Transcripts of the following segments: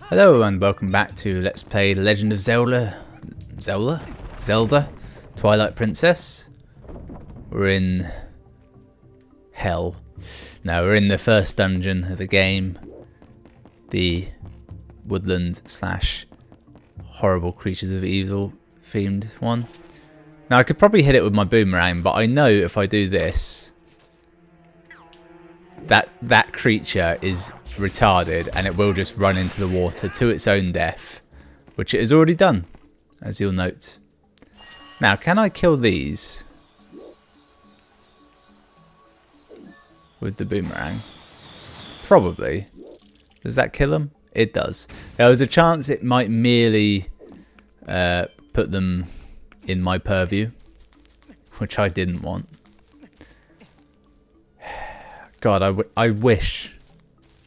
Hello and welcome back to Let's Play The Legend of Zelda, Twilight Princess. We're in hell. No, we're in the first dungeon of the game, the woodland slash horrible creatures of evil themed one. Now I could probably hit it with my boomerang, but I know if I do this, that creature is retarded and it will just run into the water to its own death, which it has already done, as you'll note. Now, can I kill these with the boomerang? Probably. Does that kill them? It does. There was a chance it might merely put them in my purview, which I didn't want. God, I wish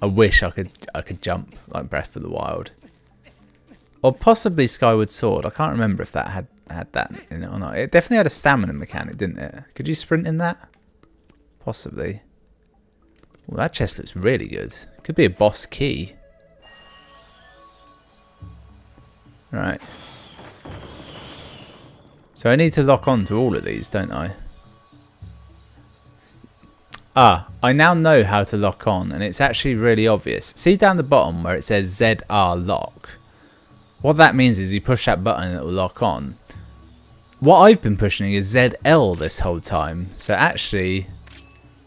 I could jump like Breath of the Wild, or possibly Skyward Sword. I can't remember if that had that in it or not. It definitely had a stamina mechanic, didn't it? Could you sprint in that? Possibly. Well, that chest looks really good. Could be a boss key. Right. So I need to lock on to all of these, don't I? Ah, I now know how to lock on, and it's actually really obvious. See down the bottom where it says ZR lock? What that means is you push that button and it will lock on. What I've been pushing is ZL this whole time. So actually,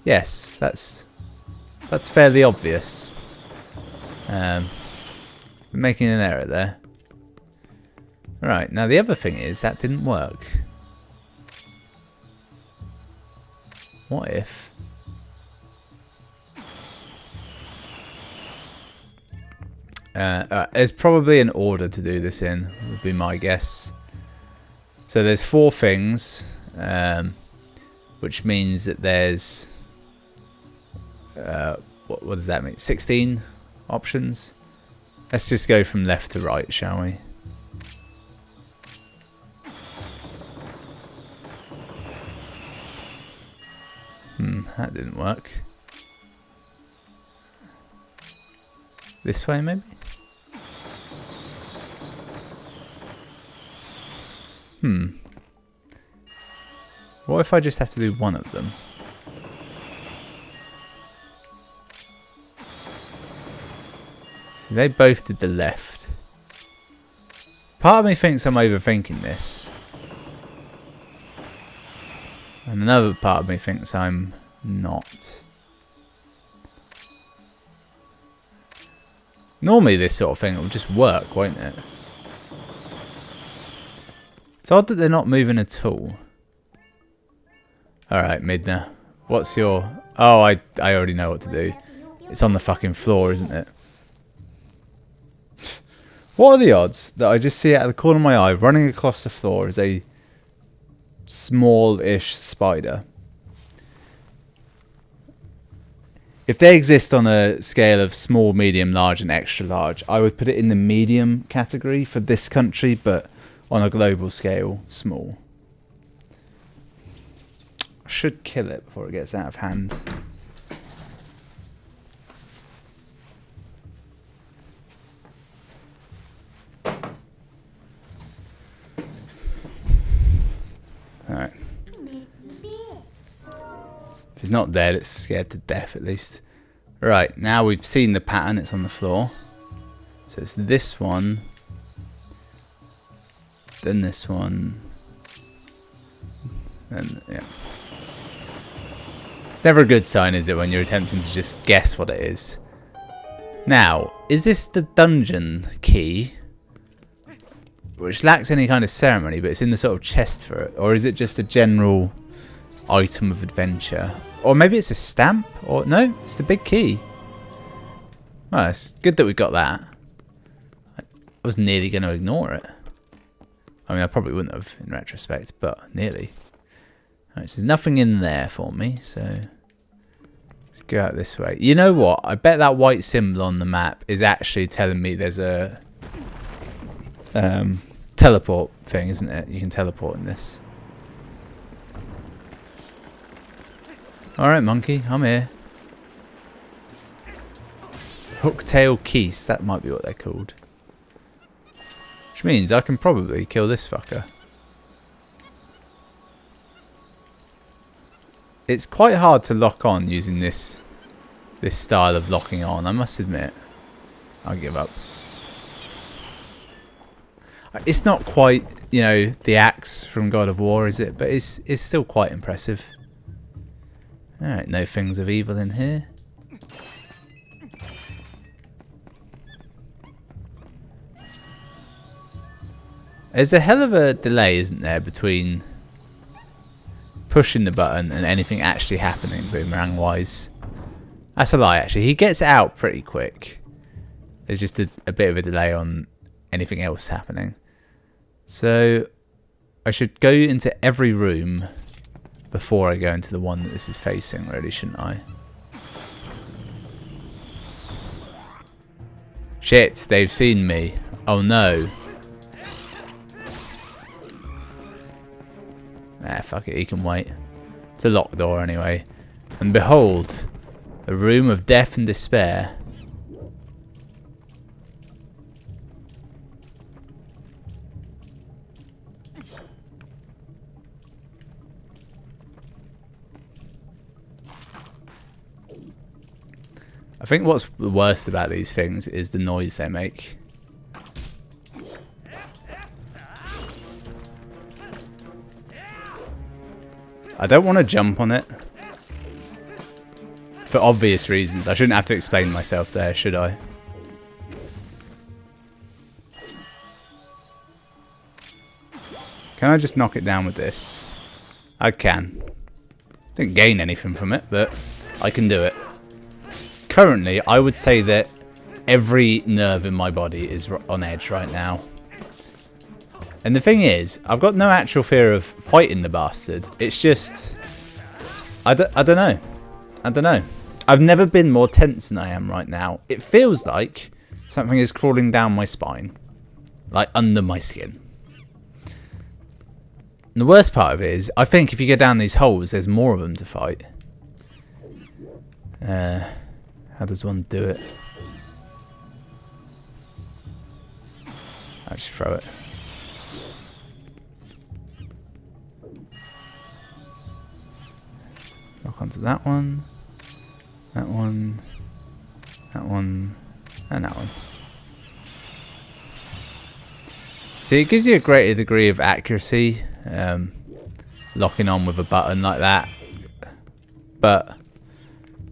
yes, that's fairly obvious. We're making an error there. Right, now the other thing is that didn't work. What if... there's probably an order to do this in, would be my guess. So there's 4 things, which means that there's what does that mean? 16 options. Let's just go from left to right, shall we? That didn't work. This way, maybe? What if I just have to do one of them? So they both did the left. Part of me thinks I'm overthinking this. And another part of me thinks I'm not. Normally this sort of thing will just work, won't it? It's odd that they're not moving at all. Alright, Midna. What's your... Oh, I already know what to do. It's on the fucking floor, isn't it? What are the odds that I just see out of the corner of my eye running across the floor as a small-ish spider? If they exist on a scale of small, medium, large and extra large, I would put it in the medium category for this country, but on a global scale, small. I should kill it before it gets out of hand. Alright. If it's not dead, it's scared to death at least. Right, now we've seen the pattern, it's on the floor. So it's this one. Then this one. And yeah. It's never a good sign, is it, when you're attempting to just guess what it is. Now, is this the dungeon key? Which lacks any kind of ceremony, but it's in the sort of chest for it. Or is it just a general item of adventure? Or maybe it's a stamp? Or no, it's the big key. Well, it's good that we got that. I was nearly going to ignore it. I mean, I probably wouldn't have in retrospect, but nearly. Alright, so there's nothing in there for me, so let's go out this way. You know what? I bet that white symbol on the map is actually telling me there's a teleport thing, isn't it? You can teleport in this. Alright, monkey, I'm here. Hooktail keys, that might be what they're called. Which means I can probably kill this fucker. It's quite hard to lock on using this style of locking on, I must admit. I'll give up. It's not quite, you know, the axe from God of War, is it? But it's still quite impressive. Alright, no things of evil in here. There's a hell of a delay, isn't there, between pushing the button and anything actually happening, boomerang-wise. That's a lie, actually. He gets it out pretty quick. There's just a bit of a delay on anything else happening. So, I should go into every room before I go into the one that this is facing, really, shouldn't I? Shit, they've seen me. Oh no. Nah, fuck it, he can wait. It's a locked door anyway. And behold, a room of death and despair. I think what's the worst about these things is the noise they make. I don't want to jump on it. For obvious reasons. I shouldn't have to explain myself there, should I? Can I just knock it down with this? I can. Didn't gain anything from it, but I can do it. Currently, I would say that every nerve in my body is on edge right now. And the thing is, I've got no actual fear of fighting the bastard. It's just... I don't know. I don't know. I've never been more tense than I am right now. It feels like something is crawling down my spine. Like under my skin. And the worst part of it is, I think if you go down these holes, there's more of them to fight. How does one do it? I'll just throw it. Lock onto that one. That one. That one. And that one. See, it gives you a greater degree of accuracy. Locking on with a button like that. But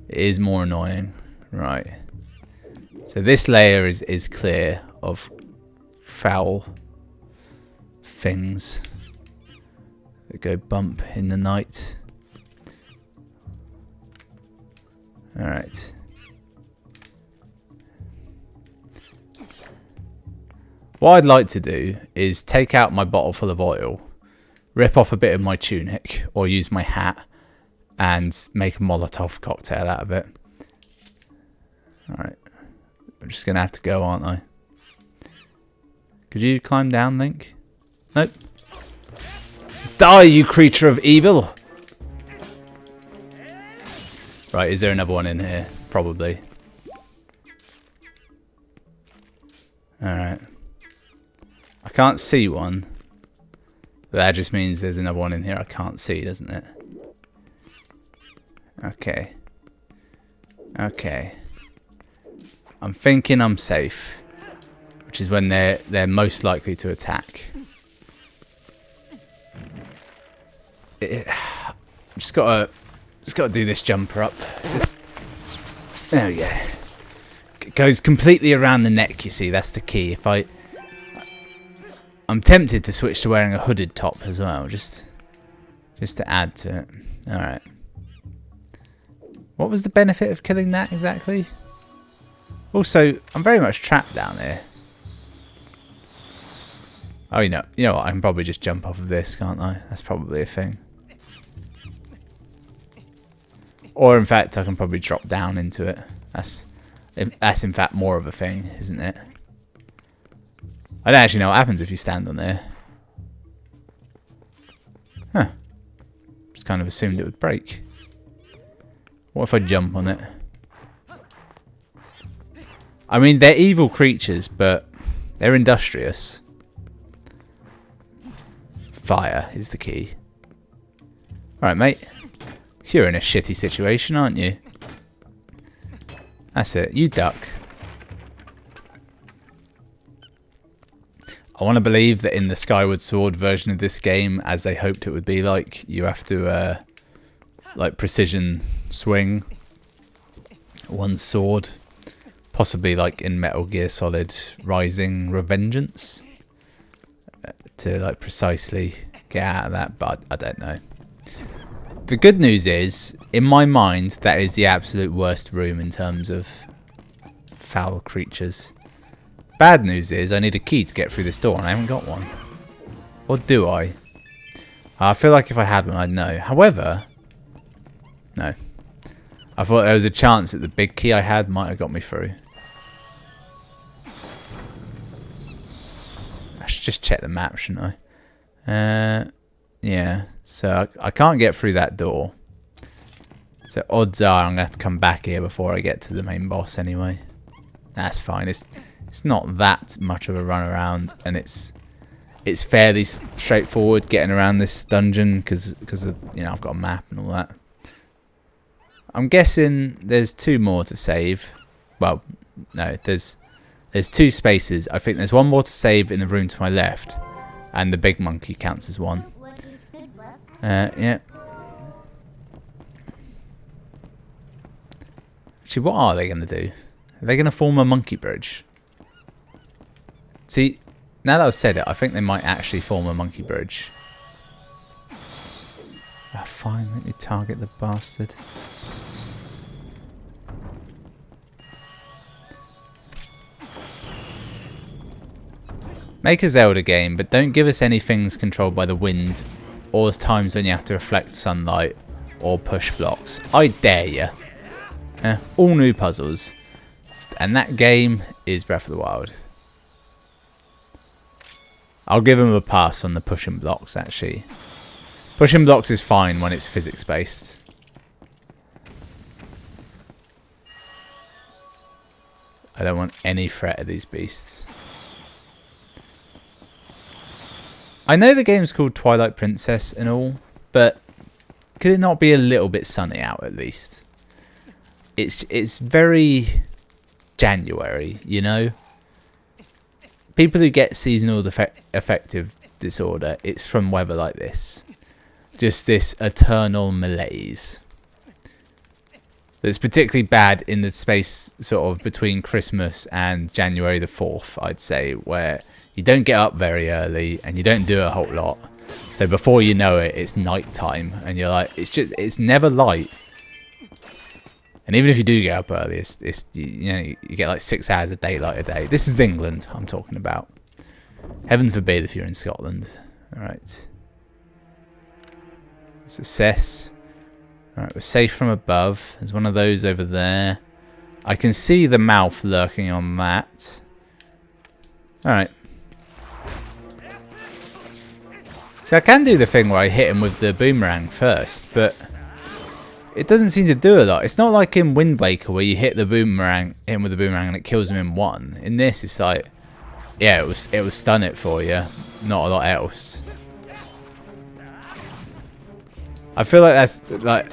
it is more annoying. Right. So this layer is clear of foul things that go bump in the night. Alright. What I'd like to do is take out my bottle full of oil, rip off a bit of my tunic, or use my hat, and make a Molotov cocktail out of it. Alright. I'm just going to have to go, aren't I? Could you climb down, Link? Nope. Die, you creature of evil! Right, is there another one in here? Probably. Alright. I can't see one. But that just means there's another one in here I can't see, doesn't it? Okay. Okay. I'm thinking I'm safe. Which is when they're most likely to attack. Just gotta do this jumper up. There we go. It goes completely around the neck, you see, that's the key. I'm tempted to switch to wearing a hooded top as well, just to add to it. Alright. What was the benefit of killing that exactly? Also, I'm very much trapped down here. Oh, you know what? I can probably just jump off of this, can't I? That's probably a thing. Or, in fact, I can probably drop down into it. That's in fact more of a thing, isn't it? I don't actually know what happens if you stand on there. Huh. Just kind of assumed it would break. What if I jump on it? I mean, they're evil creatures, but they're industrious. Fire is the key. Alright, mate. You're in a shitty situation, aren't you? That's it. You duck. I want to believe that in the Skyward Sword version of this game, as they hoped it would be like, you have to, like, precision swing one sword. Possibly like in Metal Gear Solid Rising Revengeance. To, like, precisely get out of that, but I don't know. The good news is, in my mind, that is the absolute worst room in terms of foul creatures. Bad news is, I need a key to get through this door, and I haven't got one. Or do I? I feel like if I had one, I'd know. However, no. I thought there was a chance that the big key I had might have got me through. I should just check the map, shouldn't I? Yeah, so I can't get through that door. So odds are I'm going to have to come back here before I get to the main boss anyway. That's fine. It's not that much of a run around, and it's fairly straightforward getting around this dungeon because you know, I've got a map and all that. I'm guessing there's 2 more to save. Well, no, there's 2 spaces. I think there's one more to save in the room to my left, and the big monkey counts as one. Yeah. Actually, what are they going to do? Are they going to form a monkey bridge? See, now that I've said it, I think they might actually form a monkey bridge. Ah, fine, let me target the bastard. Make a Zelda game, but don't give us any things controlled by the wind, or times when you have to reflect sunlight, or push blocks. I dare you. All new puzzles. And that game is Breath of the Wild. I'll give him a pass on the pushing blocks, actually. Pushing blocks is fine when it's physics-based. I don't want any threat of these beasts. I know the game's called Twilight Princess and all, but could it not be a little bit sunny out at least? It's very January, you know? People who get seasonal affective disorder, it's from weather like this. Just this eternal malaise. That's particularly bad in the space sort of between Christmas and January the 4th, I'd say, where you don't get up very early and you don't do a whole lot. So before you know it, it's night time and you're like, it's never light. And even if you do get up early, you know, you get like 6 hours of daylight a day. This is England I'm talking about. Heaven forbid if you're in Scotland. Alright. Let's assess. Alright, we're safe from above. There's one of those over there. I can see the mouth lurking on that. Alright. So I can do the thing where I hit him with the boomerang first, but it doesn't seem to do a lot. It's not like in Wind Waker where you hit the boomerang, hit him with the boomerang and it kills him in one. In this, it's like, yeah, it will stun it for you, not a lot else. I feel like that's like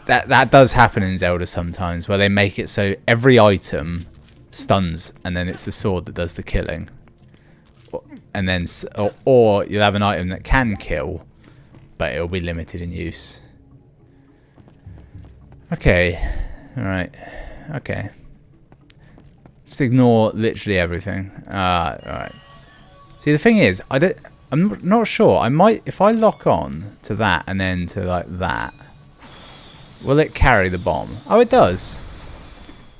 that does happen in Zelda sometimes, where they make it so every item stuns and then it's the sword that does the killing. And then, or you'll have an item that can kill, but it'll be limited in use. Okay, alright, okay. Just ignore literally everything. Alright. See, the thing is, I'm not sure. I might, if I lock on to that and then to like that, will it carry the bomb? Oh, it does.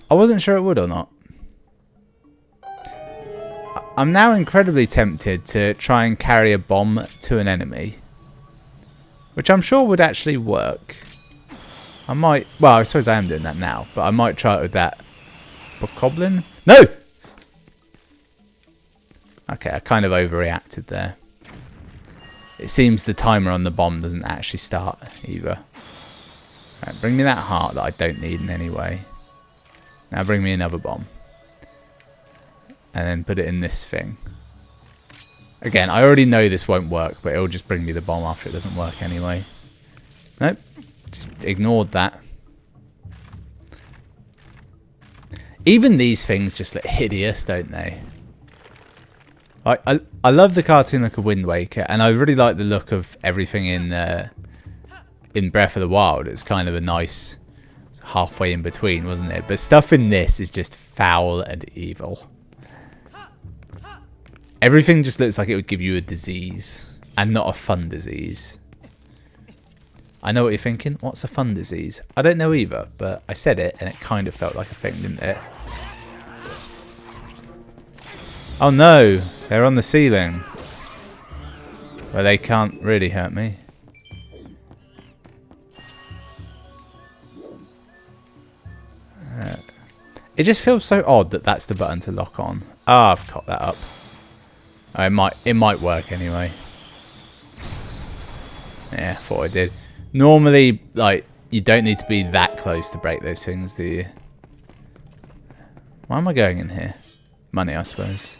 I wasn't sure it would or not. I'm now incredibly tempted to try and carry a bomb to an enemy, which I'm sure would actually work. I might, well, I suppose I am doing that now, but I might try it with that bokoblin. No! Okay, I kind of overreacted there. It seems the timer on the bomb doesn't actually start either. Right, bring me that heart that I don't need in any way. Now bring me another bomb. and then put it in this thing. Again, I already know this won't work, but it'll just bring me the bomb after it doesn't work anyway. Nope, just ignored that. Even these things just look hideous, don't they? I love the cartoon look of Wind Waker, and I really like the look of everything in Breath of the Wild. It's kind of a nice halfway in between, wasn't it? But stuff in this is just foul and evil. Everything just looks like it would give you a disease, and not a fun disease. I know what you're thinking. What's a fun disease? I don't know either, but I said it, and it kind of felt like a thing, didn't it? Oh no, they're on the ceiling. Well, they can't really hurt me. It just feels so odd that that's the button to lock on. Ah, I've caught that up. Oh, it might work anyway. Yeah, thought I did. Normally, like, you don't need to be that close to break those things, do you? Why am I going in here? Money, I suppose.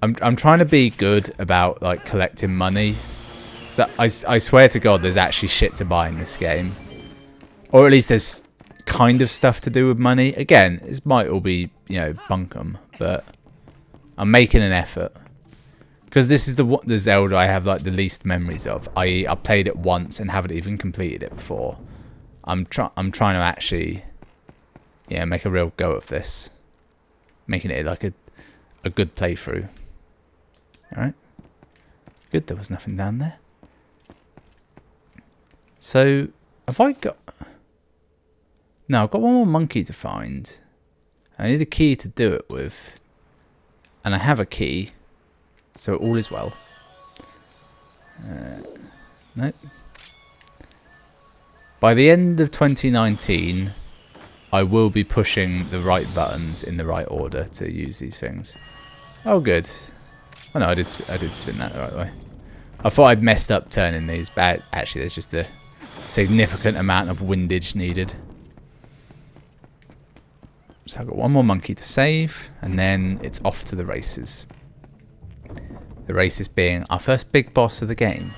I'm trying to be good about, like, collecting money. So I swear to God, there's actually shit to buy in this game, or at least there's kind of stuff to do with money. Again, this might all be, you know, bunkum, but I'm making an effort. Because this is the Zelda I have like the least memories of. I played it once and haven't even completed it before. I'm trying to actually, yeah, make a real go of this, making it like a good playthrough. All right, good. There was nothing down there. So have I got? No, I've got one more monkey to find. I need a key to do it with, and I have a key. So all is well. Nope. By the end of 2019, I will be pushing the right buttons in the right order to use these things. Oh, good. Oh no, I did spin that the right way. I thought I'd messed up turning these, but actually there's just a significant amount of windage needed. So I've got one more monkey to save, and then it's off to the races. The races being our first big boss of the game,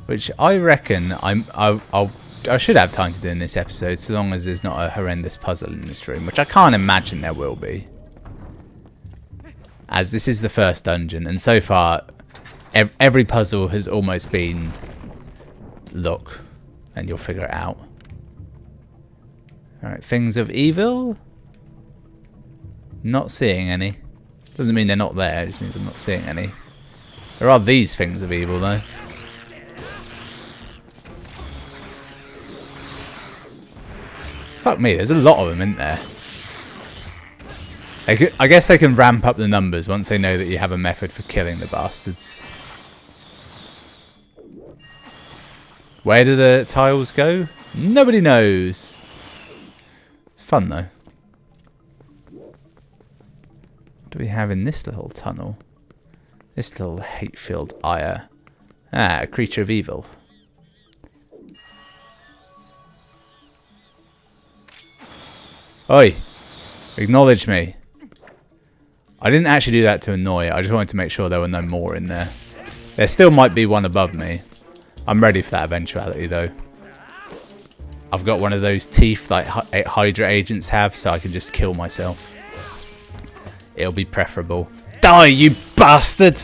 which I reckon I should have time to do in this episode, so long as there's not a horrendous puzzle in this room, which I can't imagine there will be, as this is the first dungeon, and so far every puzzle has almost been look, and you'll figure it out. All right, things of evil. Not seeing any. Doesn't mean they're not there, it just means I'm not seeing any. There are these things of evil, though. Fuck me, there's a lot of them, isn't there? I guess they can ramp up the numbers once they know that you have a method for killing the bastards. Where do the tiles go? Nobody knows. It's fun, though. What do we have in this little tunnel? This little hate-filled ire. Ah, a creature of evil. Oi! Acknowledge me. I didn't actually do that to annoy it. I just wanted to make sure there were no more in there. There still might be one above me. I'm ready for that eventuality, though. I've got one of those teeth like Hydra agents have, so I can just kill myself. It'll be preferable. Die, you bastard!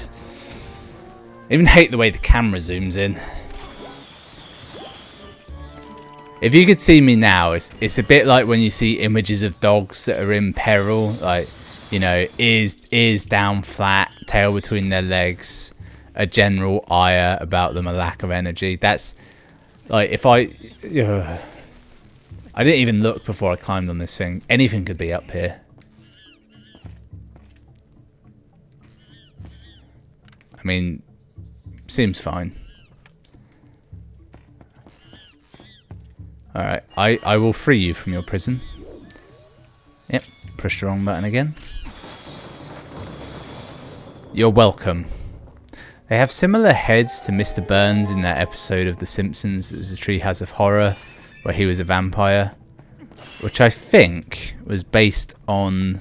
I even hate the way the camera zooms in. If you could see me now, it's a bit like when you see images of dogs that are in peril, like, you know, ears down flat, tail between their legs, a general ire about them, a lack of energy. That's like, if I didn't even look before I climbed on this thing. Anything could be up here. I mean, seems fine. Alright, I will free you from your prison. Yep, pushed the wrong button again. You're welcome. They have similar heads to Mr. Burns in that episode of The Simpsons. It was a Treehouse of Horror, where he was a vampire. which I think was based on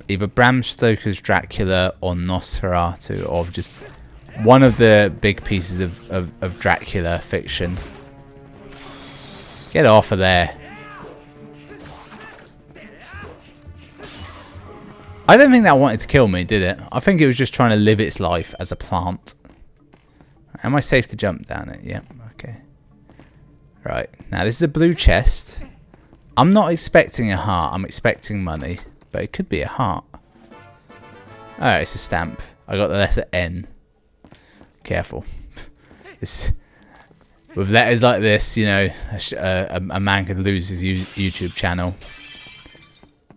either Bram Stoker's Dracula or Nosferatu, or just one of the big pieces of Dracula fiction. Get off of there. I don't think that wanted to kill me, did it? I think it was just trying to live its life as a plant. Am I safe to jump down it? Yep, okay. Right, now this is a blue chest. I'm not expecting a heart, I'm expecting money. But it could be a heart. Alright, it's a stamp. I got the letter N. Careful. With letters like this, you know, a man could lose his YouTube channel.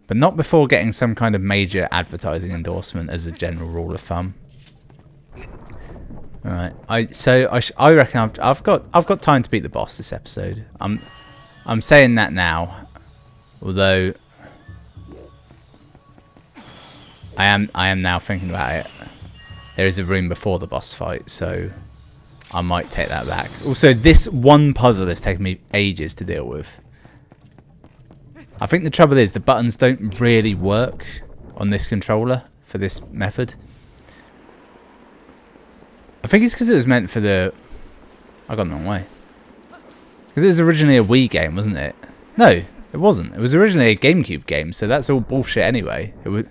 But not before getting some kind of major advertising endorsement, as a general rule of thumb. Alright, I reckon I've got time to beat the boss this episode. I'm saying that now, although I am now thinking about it. There is a room before the boss fight, so I might take that back. Also, this one puzzle has taken me ages to deal with. I think the trouble is the buttons don't really work on this controller for this method. I think it's because it was meant for the... I got the wrong way. Because it was originally a Wii game, wasn't it? No, it wasn't. It was originally a GameCube game, so that's all bullshit anyway. It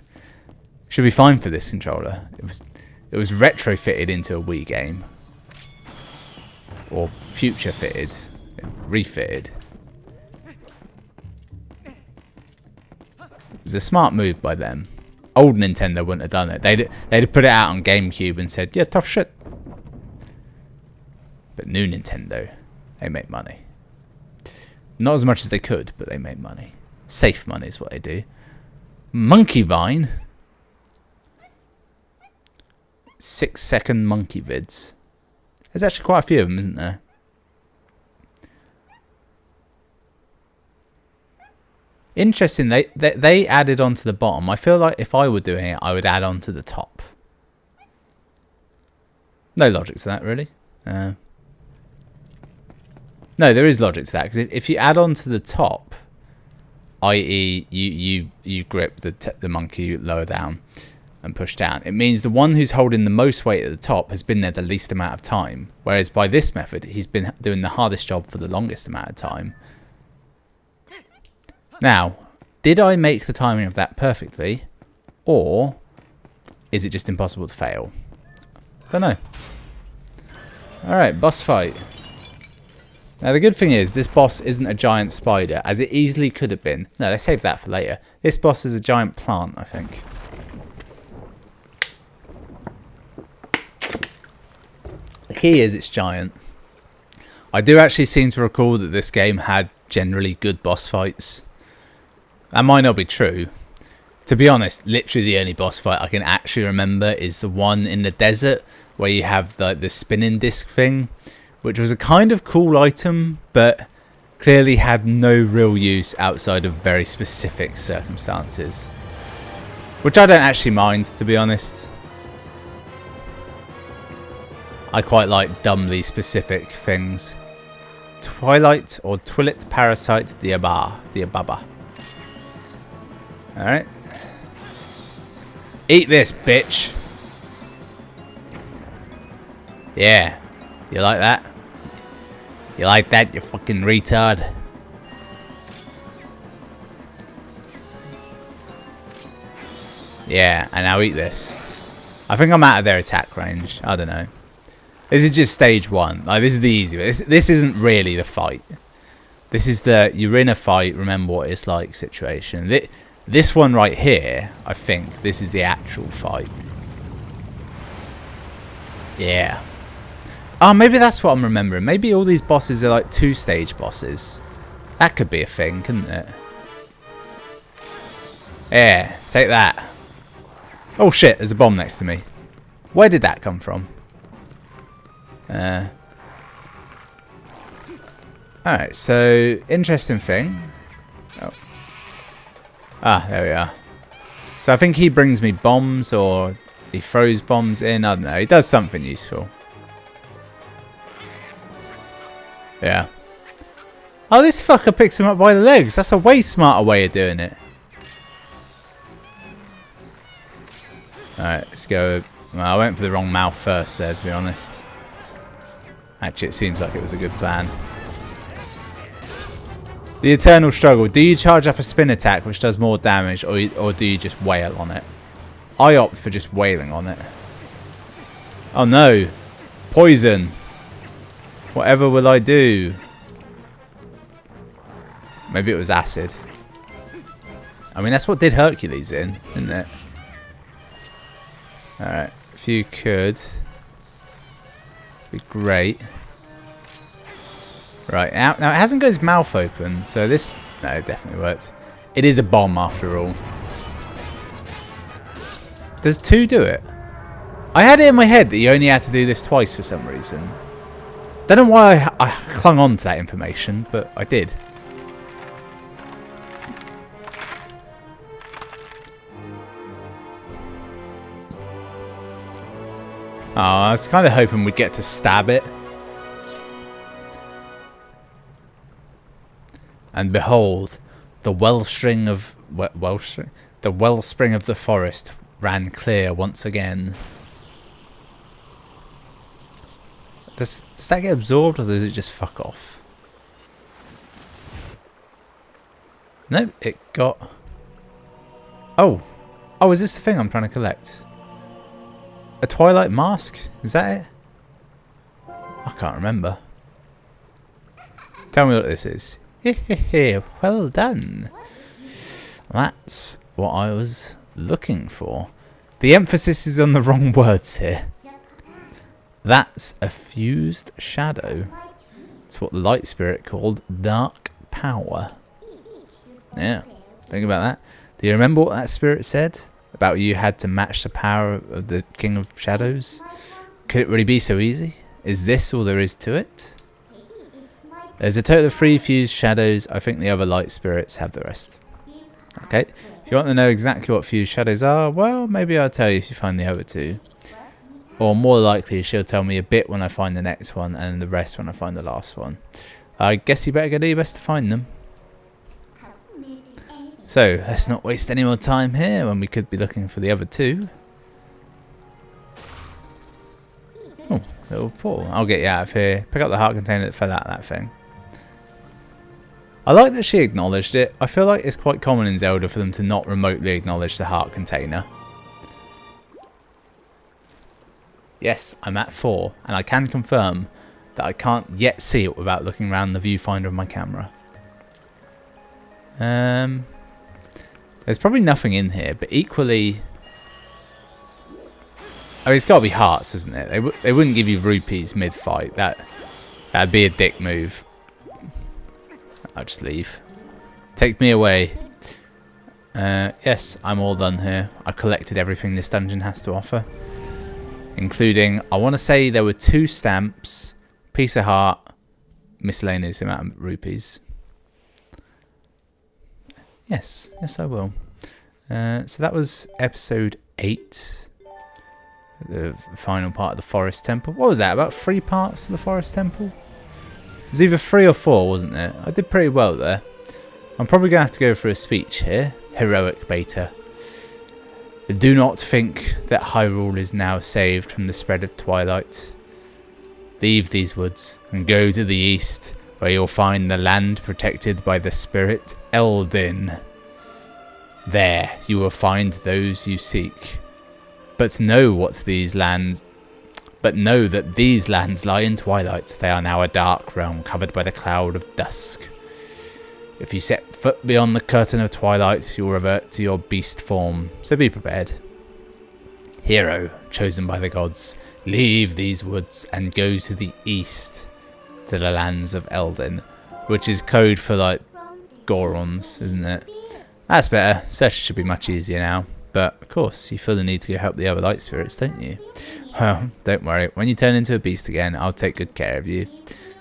should be fine for this controller. It was retrofitted into a Wii game. Or future fitted. Refitted. It was a smart move by them. Old Nintendo wouldn't have done it. They'd have put it out on GameCube and said, yeah, tough shit. But new Nintendo, they make money. Not as much as they could, but they make money. Safe money is what they do. Monkey Vine. 6-second monkey vids. There's actually quite a few of them, isn't there? Interesting, they added onto the bottom. I feel like if I were doing it, I would add on to the top. No logic to that, really. No, there is logic to that, because if you add on to the top, i.e. you grip the monkey lower down and push down, it means the one who's holding the most weight at the top has been there the least amount of time, whereas by this method he's been doing the hardest job for the longest amount of time. Now, did I make the timing of that perfectly, or is it just impossible to fail? Don't know. Alright, boss fight. Now the good thing is, this boss isn't a giant spider, as it easily could have been. No, they saved that for later. This boss is a giant plant, I think. The key is it's giant. I do actually seem to recall that this game had generally good boss fights. That might not be true. To be honest, literally the only boss fight I can actually remember is the one in the desert where you have the spinning disc thing, which was a kind of cool item, but clearly had no real use outside of very specific circumstances. Which I don't actually mind, to be honest. I quite like dumbly specific things. Twilight or Twilight Parasite Diababa. Alright. Eat this, bitch. Yeah. You like that? You like that, you fucking retard? Yeah, and now eat this. I think I'm out of their attack range. I don't know. This is just stage 1. Like, this is the easy way. This isn't really the fight. This is the you're in a fight, remember what it's like situation. This one right here, I think, this is the actual fight. Yeah. Oh, maybe that's what I'm remembering. Maybe all these bosses are like 2-stage bosses. That could be a thing, couldn't it? Yeah, take that. Oh shit, there's a bomb next to me. Where did that come from? Alright, so interesting thing. Oh. Ah, there we are. So I think he brings me bombs, or he throws bombs in. I don't know. He does something useful. Yeah. Oh, this fucker picks him up by the legs. That's a way smarter way of doing it. Alright, let's go. Well, I went for the wrong mouth first there, to be honest. Actually, it seems like it was a good plan. The eternal struggle. Do you charge up a spin attack which does more damage, or do you just wail on it? I opt for just wailing on it. Oh no. Poison. Whatever will I do? Maybe it was acid. I mean, that's what did Hercules in, isn't it? Alright, if you could. Be great. Right, now it hasn't got his mouth open, so this... No, it definitely worked. It is a bomb after all. Does 2 do it? I had it in my head that you only had to do this twice for some reason. Don't know why I clung on to that information, but I did. Oh, I was kind of hoping we'd get to stab it. And behold, the wellspring of the wellspring of the forest ran clear once again. Does that get absorbed, or does it just fuck off? Nope, it got... Oh! Oh, is this the thing I'm trying to collect? A Twilight mask? Is that it? I can't remember. Tell me what this is. Hehehe, well done. That's what I was looking for. The emphasis is on the wrong words here. That's a fused shadow. It's what the light spirit called dark power. Yeah, think about that. Do you remember what that spirit said? About you had to match the power of the King of Shadows? Could it really be so easy? Is this all there is to it? There's a total of 3 fused shadows. I think the other light spirits have the rest. Okay, if you want to know exactly what fused shadows are, well, maybe I'll tell you if you find the other 2. Or more likely, she'll tell me a bit when I find the next one, and the rest when I find the last one. I guess you better go do your best to find them. So, let's not waste any more time here when we could be looking for the other 2. Oh, little portal. I'll get you out of here. Pick up the heart container that fell out of that thing. I like that she acknowledged it. I feel like it's quite common in Zelda for them to not remotely acknowledge the heart container. Yes, I'm at 4, and I can confirm that I can't yet see it without looking around the viewfinder of my camera. There's probably nothing in here, but equally... I mean, it's got to be hearts, isn't it? They wouldn't give you rupees mid-fight. That'd be a dick move. I'll just leave. Take me away. Yes, I'm all done here. I collected everything this dungeon has to offer. Including, I want to say there were 2 stamps, piece of heart, miscellaneous amount of rupees. Yes, I will. So that was episode 8. The final part of the Forest Temple. What was that? About 3 parts of the Forest Temple? It was either 3 or 4, wasn't it? I did pretty well there. I'm probably going to have to go for a speech here. Heroic beta. Do not think that Hyrule is now saved from the spread of Twilight. Leave these woods and go to the east, where you'll find the land protected by the spirit Eldin. There you will find those you seek. But know that these lands lie in Twilight. They are now a dark realm covered by the cloud of dusk. If you set foot beyond the curtain of Twilight, you'll revert to your beast form, so be prepared. Hero, chosen by the gods, leave these woods and go to the east, to the lands of Eldin, which is code for, like, Gorons, isn't it? That's better. Search should be much easier now. But, of course, you feel the need to go help the other light spirits, don't you? Well, don't worry. When you turn into a beast again, I'll take good care of you.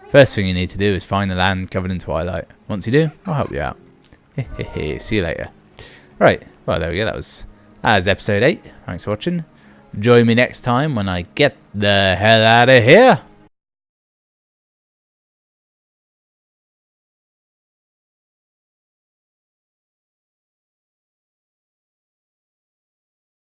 First thing you need to do is find the land covered in Twilight. Once you do, I'll help you out. See you later. Right, well, there we go. That was episode 8. Thanks for watching. Join me next time when I get the hell out of here.